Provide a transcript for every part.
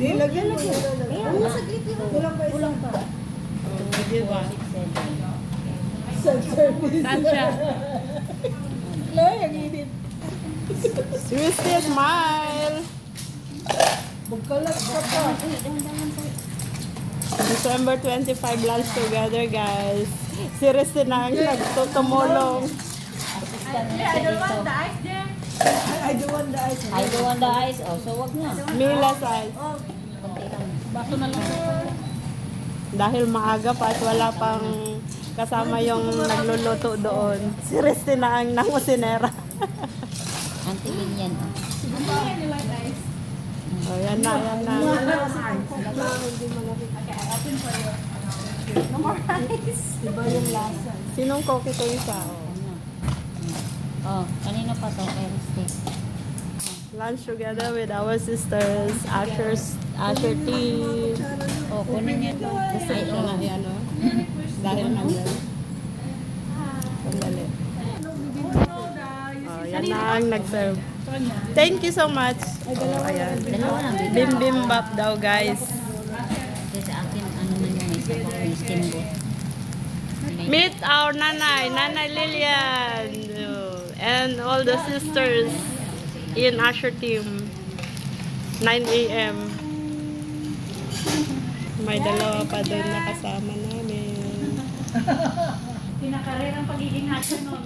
Lagyan mo. Ayan, saglit yun. Kulang pa. Oh, di ba? Self-service. Saan siya? Loy, ang init. Seriously, smile! Magkalat ka pa. December 25, lunch together, guys. Si Restina ang nagtutumulong. I don't want the ice there. I don't want the ice. I don't want the ice. Oh, so wag na. Mila size. Konti lang. Baso na lang. Dahil maaga pa at wala pang kasama yung nagluluto doon. Si Restina ang nangusinera. Antilin yan. Oh, yan na, yan na. No more ice. Diba yung lasa? Sinong koki ko isa? Oh, kanino pa to? Kay Risty. Lunch together with our sisters, Asher team. Oh, kunin niyo to. Ay, ito na yan, no? Dahil nandiyan. Sandali. Oh, yan na ang nag-serve. Thank you so much. Oh, ayan. Dalawa lang. Bimbimbap daw, guys. Kasi sa akin, ano na yung isa pa yung steamboat. Meet our nanay, Nanay Lilian, and all the sisters in Asher team. 9 a.m. May dalawa pa doon na kasama namin. Pinakarir ang pagiging hacker noon.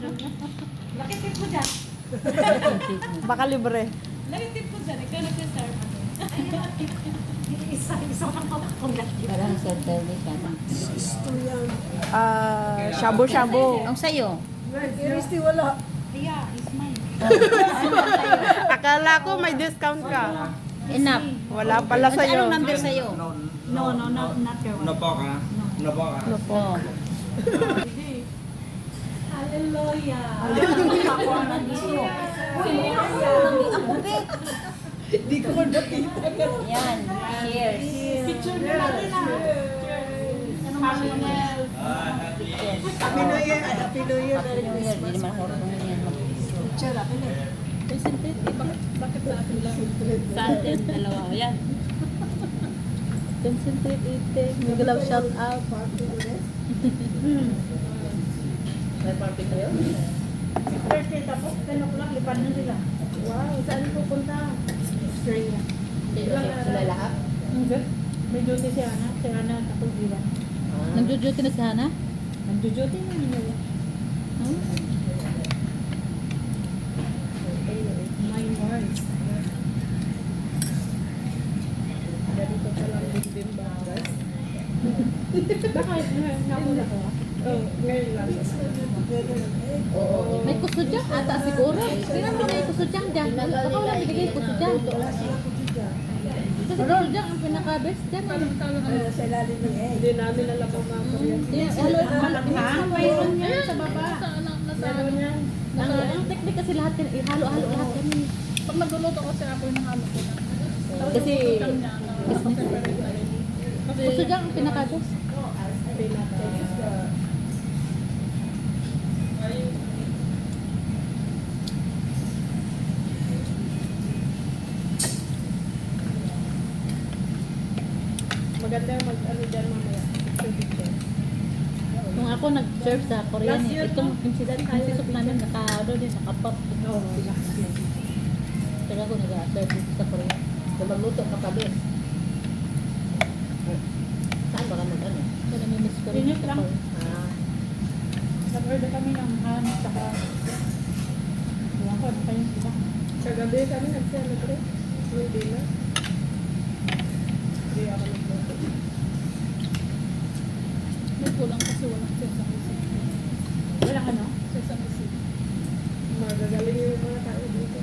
Laki tip ko dyan. Baka libre. Laki tip ko dyan. Ikaw nag-serve. Isa kang pagkakulat. Parang self-service yan. Shabu-shabu. Ang sayo. Christy, wala. Yeah, it's mine. Akala ko may discount ka. Enough. Wala pala sa'yo. Anong number sa'yo? No, not your one. Napoka. Napoka. Oh. Hallelujah. Ako ang nandito. Hindi ko nakita. Yan. Cheers. Picture na natin na. Happy New Year. Happy New Year. Happy New Year. Happy New Year. Hindi naman ako rin yan. Picture, akin na. Bakit sa atin lang? Sa atin, dalawa. Yan. Concentrate eating. Nagalaw shout out. May party kayo? Thursday tapos, 10 o'clock, lipad na sila. Wow, saan pupunta? Australia. Sila lahat? Hindi. May duty si Ana. Si Ana, tapos diba? Nagjo-duty na si Hana? Nagjo-duty na nila. 9 hours. Dito pa lang bimbang, guys. Bakit? Nakula ko. Oh, ngayon lang. Oo. May kusudyan ata siguro. Tingnan mo na yung kusudyan dyan. Baka wala bigay kusudyan. Kasi kusudyan ang pinaka-best dyan. Sa ilalim ng egg. Hindi namin alam ang mga Korean. Mayroon yan sa baba. Meron yan. Ang technique kasi lahat yan. Ihalo-halo lahat yan. Pag nagluluto ko siya, ako yung nahalo ko. Kasi kusudyan ang pinaka-best. Maganda mag-ano dyan mamaya. Nung ako nag-serve sa Korean, itong insisok namin naka-ano din, nakapop. Kaya ako nag-serve dito sa Korean. Kung magluto ka pa din. Saan ba ka mag-ano? Kaya namimiss ko rin Yun yung sa lang. Korean. Nag-order kami ng ham, saka ewan ko, ano pa yung iba. Kagabi kami nag-celebrate. Hindi na. Hindi ako nagluto. May kulang kasi walang sesame seed. Walang ano? Sesame seed. Magagaling yung mga tao dito.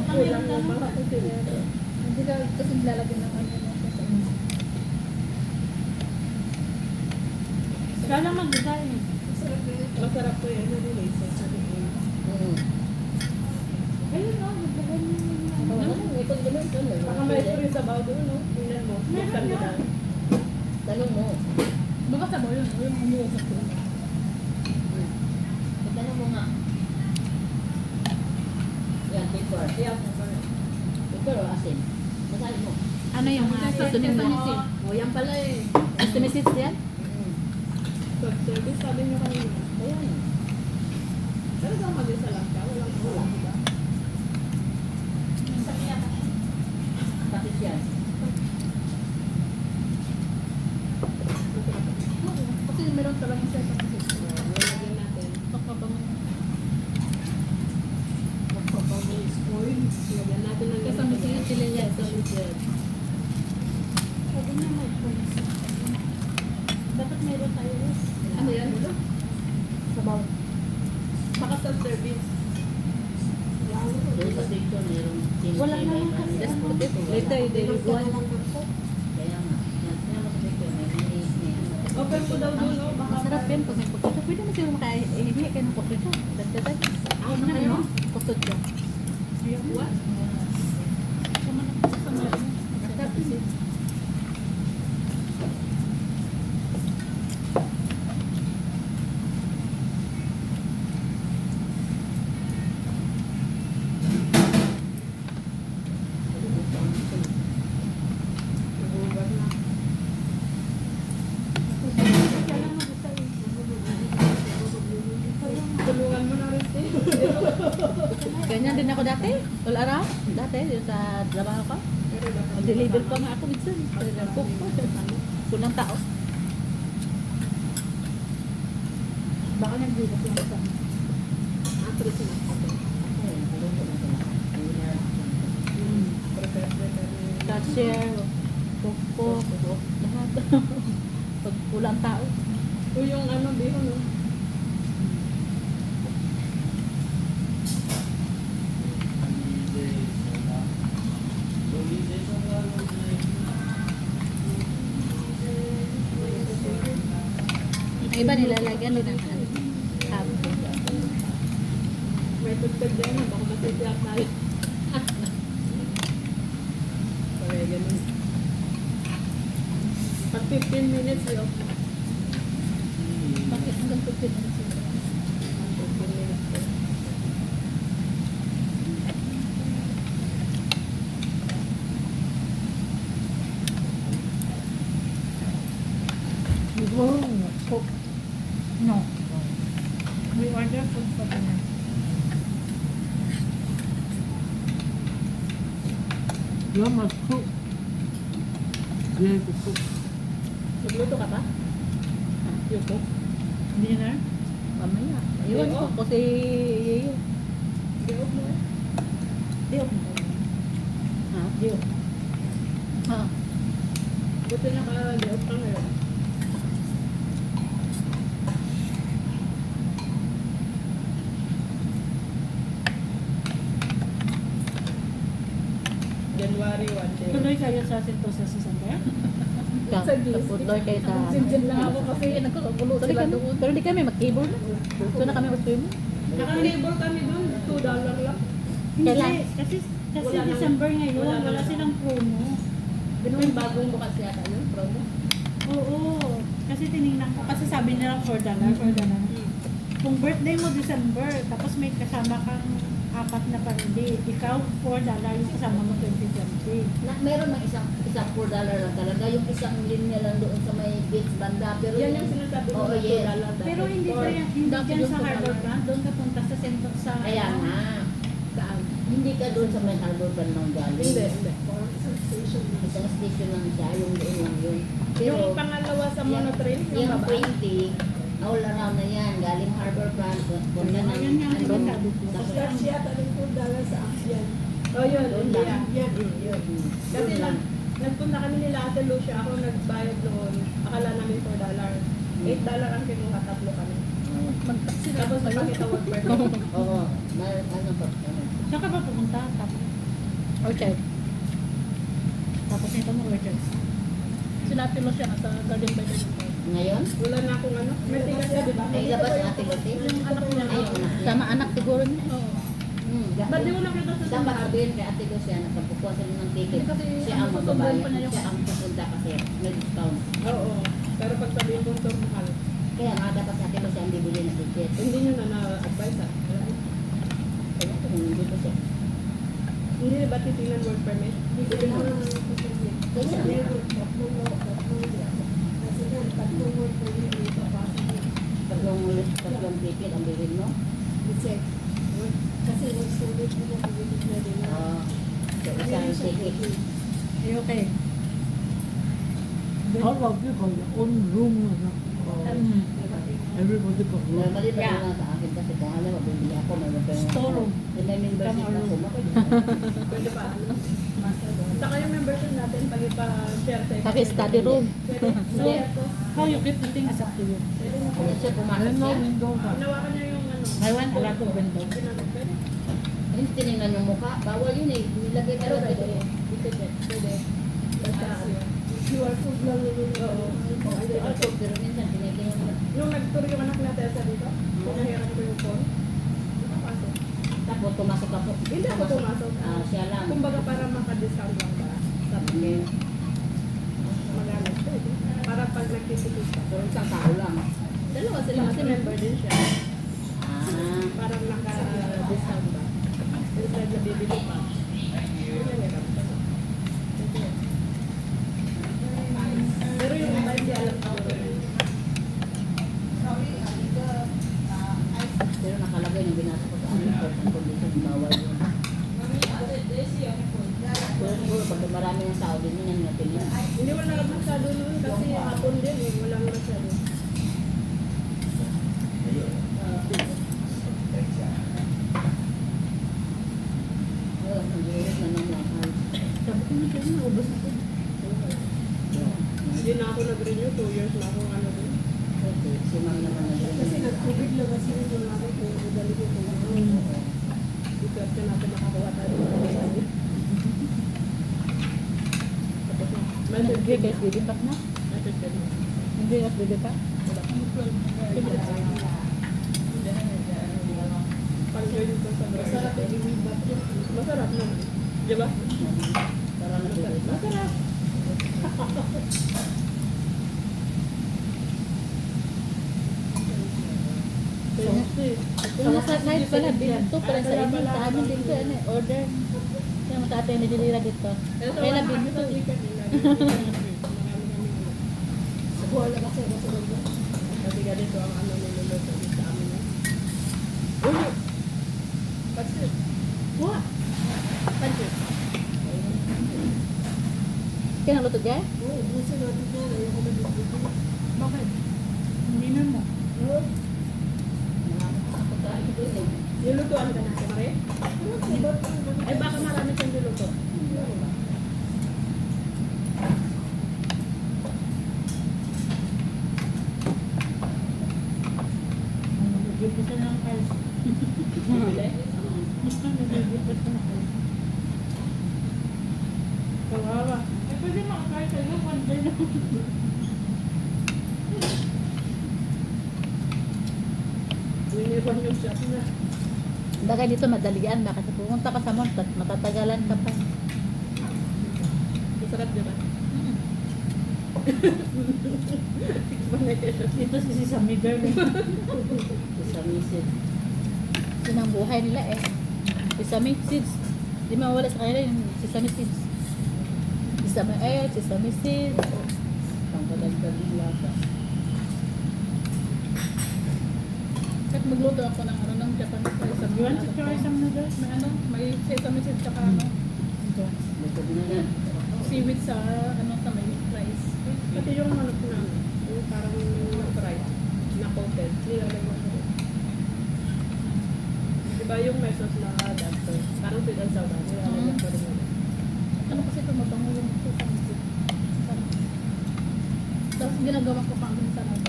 Kulang ng mga kusinero. Hindi ka kasi nilalagyan ng ano ng sesame seed. Kaya lang mag-design. Masarap po yan. Nalilisa sa liin. Ayun no, maglagay mo yung Baka may story sa bago doon, no? Tingnan mo. Buksan mo na. Tanong mo. baka sabaw yun, yung umuwi sa kulang. Tanong mo nga. Yan, paper. Paper o asin? Masahin mo. Ano yung mga susunod mo? O, yan pala eh. Estimate seats yan? Service, sabi niyo kanina. Ayan. Talagang mag-isa lang siya. Walang wala, diba? Bakit yan? Kasi meron talagang set up seats. Lagyan natin. Lagyan natin ng Kasama sila sila yan. Pwede na mag-points. Dapat meron tayo. Ano yan? Sabaw. Baka self-service. Doon sa picture, meron Wala na lang kasi. Just ano. put it. Later, they will go on. Kaya nga, yan sa picture, may minis, may ano. Open ko daw doon, oh. Baka Masarap yan pag may pagkita. Pwede mo siguro makahihingi kayo ng pagkita. Dagdagan. Ako na Ano kayo. kayo? Kusot ka. What? Masarap kasi. Nagugat na. Tulungan mo na rin, Steve. Ganyan din ako dati. All around. Dati, yung sa trabaho ko. Mag-deliver pa nga ako minsan. Cook pa. Kunang tao. Baka nag-deliver lang sa Actress na ako. cashier, cook, lahat. Pag kulang tao. O yung ano, biho, no? Ang iba nilalagyan din ng hab. May tugtog din, baka masitiyak tayo. Kaya ganun. Pag 15 minutes, i-off mo. Bakit hanggang 15 minutes yun? 15 minutes. No. We order food for dinner. You must cook. You have to cook. Magluto ka pa? Yung cook? Dinner? Mamaya. Ayun ko kasi iyo. I-off mo eh. Diyo. Ha? Diyo. Ha? Buti naka-i-off ka ngayon. January 1 day. Tuloy kayo sa Sentosa sa December? Tapos doon kayo sa... Sinjin lang ako kasi Nagkagulo sila doon. Pero di kami mag-cable na. So na kami mag-swim. naka-label kami doon. $2 lang. Kailan? Hindi. Kasi Wala nang- December ngayon, wala wala nang- silang promo. Yung bagong bukas yata yun, promo. Oo. Kasi tinignan ko. Kasi sabi nila $4. Kung birthday mo December, tapos may kasama kang 4 na pandi, ikaw $4 yung kasama mo 2020. Meron ng isang $4 lang talaga, yung isang linya lang doon sa may beach banda. Pero Yan yung sinasabi ko Oo, na yes. $2 dati. Pero hindi Or- kaya hindi Dati dyan doon sa sa Harbor Harbor Front, doon ka punta sa sentro sa Kaya nga, Saan? hindi ka doon sa may harbor pa nang galing. Hindi, hindi. Isang station lang siya, yung doon lang yun. Yung pangalawa sa monotrain, yung yung baba. 20, all around na yan, galing harbor front, punta ng Ayun nga, ano, sabi ko. sa yata ng $4 sa Axian. Oh, yun. Doon India. lang. Yan. yun. Kasi Doon lang. nagpunta kami nila Ate Lucia, ako nagbayad doon. Akala namin $4. $8 ang kinuha, tatlo kami. Mag-taxi na Tapos ako kayo. napakita work permit. Oo, ano pa, Saan ka ba pumunta? Tapos, Okay. tapos nito mo Rogers. Sinabi mo siya sa Garden by Garden. ngayon, Wala na akong ano. May tigas ka, di ba? ay labas natin kasi. Yung anak niya. Ayun na. Sama anak siguro niya. Oo. Hmm, Ba't di mo nakita sa dapat simbahan? sabihin kay Ate Lucia na pagkukuha sila ng ticket, Kasi siya ang ang susunduin magbabayad, pa niya yung- siya ang pupunta kasi may discount. Oo. Pero pag sabihin kong tour mahal, Kaya nga dapat sa Ate Lucia ang bibili ng ticket. hindi nyo na na-advise ah. Wala. Kaya kung hindi ko siya. Hindi ba titingnan work permit? Hindi mo na Tatlong ticket ang bilhin mo? Kasi nag-student mo na pagbilis na din na. So, isang ticket. Ay, okay. How about you call your own room? Everybody got room. Normally pa lang sa akin kasi kung ano, mabili ako, may mabili Store. May membership ako. Pwede pa ano. Saka yung membership natin, pag ipa-share sa Paki-study room. Pwede. Hindi. How you keep the thing is up to you. Kaya siya pumasok Then no siya. window. Nawakan niya yung ano. I want a lot of window. Pwede. Hindi tinignan yung mukha. Bawal yun eh. Nilagay Pero talaga pwede. ito. Pwede. Basta QR code lang yun. Oo. Pero minsan tinitingnan mo. Yung nag-tour yung anak na Tessa dito, pinahiram ko yung phone. Nakapasok. Tapos pumasok ako. Hindi ako pumasok. Siya lang. Kumbaga para maka-discount lang ba? Sabi niya, magalit ko eh. Para pag nagtitipis ka. Pero isang tao lang. Dalawa sila kasi member din siya. Parang naka-discount ba? Instead na bibili pa. Pinahiram ko. Pero yung iba hindi alam ko. Pero nakalagay yung binasa ko sa amin. Ang condition, bawal yun. Pero siguro pag marami ng tao din yun ang natingin. Hindi wala masyado noon kasi hapon din eh. Walang masyado. Ang hirap na nang mahal. Sabi ko na kayo, naubos ako. Hindi na ako nag-renew. 2 years na ako ano din. Si Ma'am naman Kasi nag-renew. nag-COVID lang kasi yung namin kung madali ko kung ano. Because ka natin makakuha tayo ng mga tapos na. Hindi kayo pwede pa na? Hindi ka pwede pa? Pag-join ko sa masarap eh. Masarap naman. Di ba? Para na Masarap. Sa night pala, dito pala sa inyo, sa amin dito, ano, order. Yung mga tatay na dinira dito. Kaya na binito. Wala kasi ako sa loob. Kasi ganito ang ano niluluto sa amin. Uy! Pansit. What? Pansit. Kaya naluto dyan? Oo, gusto natin yan. Ayoko mag-luto. Bakit? Hindi na mo. Nilutuan ka na, Mare? Ay, baka marami kang niluto. Nag-give ko siya ng ice. Bumili? Basta nag-give ko siya ng ice. Kawawa. Eh, pwede makakain kayo. One day lang. Winiwan yung shop na. Baka dito madalian, baka sa pumunta ka sa mall, matatagalan ka pa. Masarap, di ba? Ito si Sesame Girl. Sa misis. Yun ang buhay nila eh. Sesame seeds. Di mawala sa kanila yung sesame seeds. Sesame oil, sesame seeds. Pangkadagdag ng lasa. Kahit magluto ako ng ano ng Japanese rice. You want to try some noodles? May ano, may sesame seeds tsaka ano, Busog na yan. seaweed sa ano sa may rice. Pati yung manok na yung parang na-fry, na-coated, nilalagyan ko rin. Diba yung may sauce na doctor, parang sweet and sour, nilalagyan ko rin yun. Ano kasi tumabango yung sesame seeds. Tapos ginagawa ko pang minsan ako.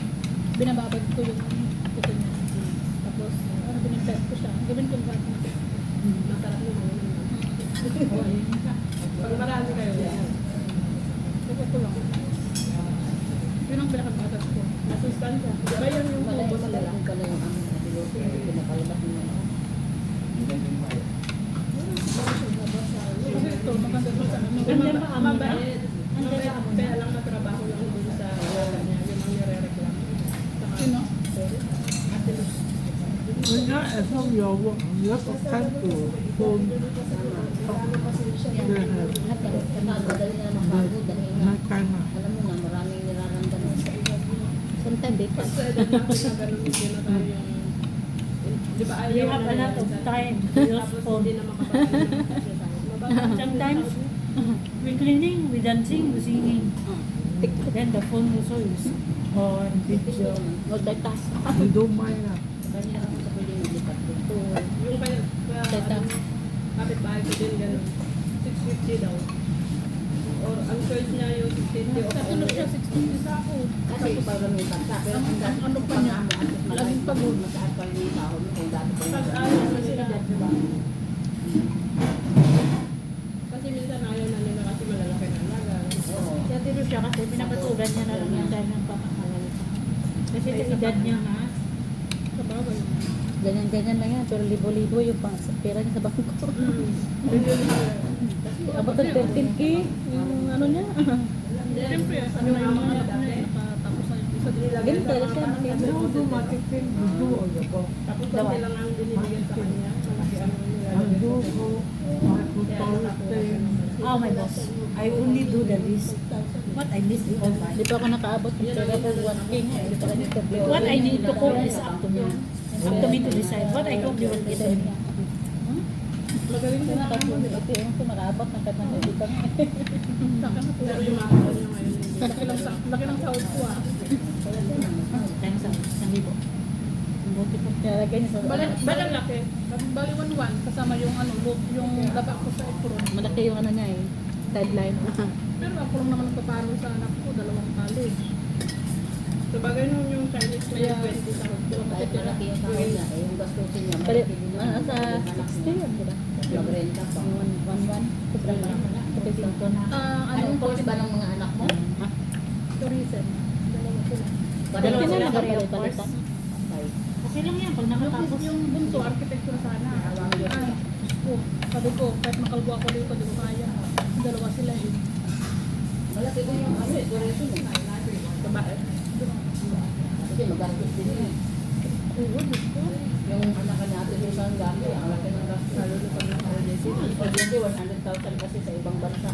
Binababad ko yung puto niya. Tapos, ano, binipet ko siya. Gawin ko lahat ng Masarap yung mga yun. Pag marami kayo, yan. Ito ko lang. Yun ang pinakabasas ko. Nasustansya. Diba yun yung Malay kubo ko nila? lang pala yung aming nabiluto. Pinapalabas mo na. Kasi ito, maganda to sa ano. Mabait. Mabait. Kaya lang matrabaho lang dun sa alaga niya. Yun ang nire-reklamo. Sino? Ate Luz. When you're at home, you have a time to phone. They have Madali na mapagod dahil nga, night time. alam mo na, maraming niraramdaman sa iyo. Sometimes di pa. Sa edad natin na ganun din na tayo yung... Di ba You ayaw have a na lot of minsan. time to use Tapos phone. hindi na makapagod. Sometimes we cleaning, we dancing, we singing. Then the phone also is on video. Multitask. You don't mind that. Kanya ako sa pwede maglipat doon. Yung kaya, Teta. kapit-bahay ko din ganun. 650 daw. Or ang choice niya yung 650 o Katulog siya, 16 sa ako. Kasi pag may pagsa, pero ang dati ano pa niya? Laging pagod. mataas pa yung sahod mo kung dati pa pag yung ayaw na nila, di ba? Kasi minsan ayaw na nila kasi malalaki na alaga. Oo. Kaya tiro siya kasi pinapatulan niya na lang yung dahil ng pamahalal. Kasi sa edad niya nga, Sa bagay. Ganyan-ganyan lang yan, pero libo-libo yung pera niya sa bangko. Abot ng 13K, yung ano niya. Siyempre, ano yung mga anak niya, nakatapos na yung isa din. Ganun talaga siya, No automatic thing you do on the go. Tapos konti lang ang binibigyan sa kanya. Malaki ang nila. I do go to toilet thing. oh my boss, I only do the list. What I miss the all my. Di pa ako nakaabot ng pera for 1K nga, hindi pa rin yung tablet. What I need to cook is up to me. Up to me to decide. What I cook, you will decide. Magaling din ako. Tapos ito yung makaabot ng katang hindi pa nga. Pero yung mga niya ngayon, laki ng sahod ko ah. Tayo sa 1,000. Ang buti ko. Kaya lagay niya sa... Bali laki. Bali 1-1 kasama yung ano, yung laba ko sa apron. Malaki yung ano niya eh, sideline. Pero ako lang naman nagpaparo sa anak ko, 2 college. So bagay nung yung Chinese na yung 20 sahod ko. Kahit malaki yung sahod niya, eh, yung gastusin niya, Pero, malaki din sa 60 yan, di ba? Magrenta pa. 1-1. Sobrang lang. Kapit ko na. Anong course ba ng mga anak mo? Tourism. Padala Dalawa sila sila sa real nagpapalit. course? Okay. Okay lang yan, pag nakatapos. Yung bunso, architecture sana. Sabi ko, kahit makalbo ako dito, di ko kaya. 2 sila eh. Malaki din yung ano, tourism eh. Babae. Kasi magastos din yun. Oo, Diyos ko. Yung anak natin yung isang gamit, ang laki ng gastos. Lalo na pag naka-holiday season. Pag hindi, 100,000 kasi sa ibang bansa.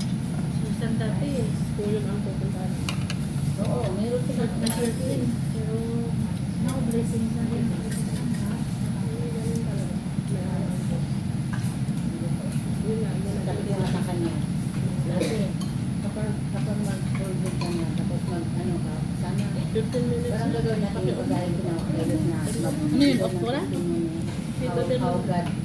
Isang dati eh. So yun ang pupuntahan. Oo, meron sila na 13. Pero, now blessings na rin. Yun nga, yun ang Sabi ko nga sa kanya, dati, kapag mag-forward ka na, tapos ano ka, sana, 15 minutes. parang gagawin natin yung pagkain ginawa, na Ano yun, okra? how God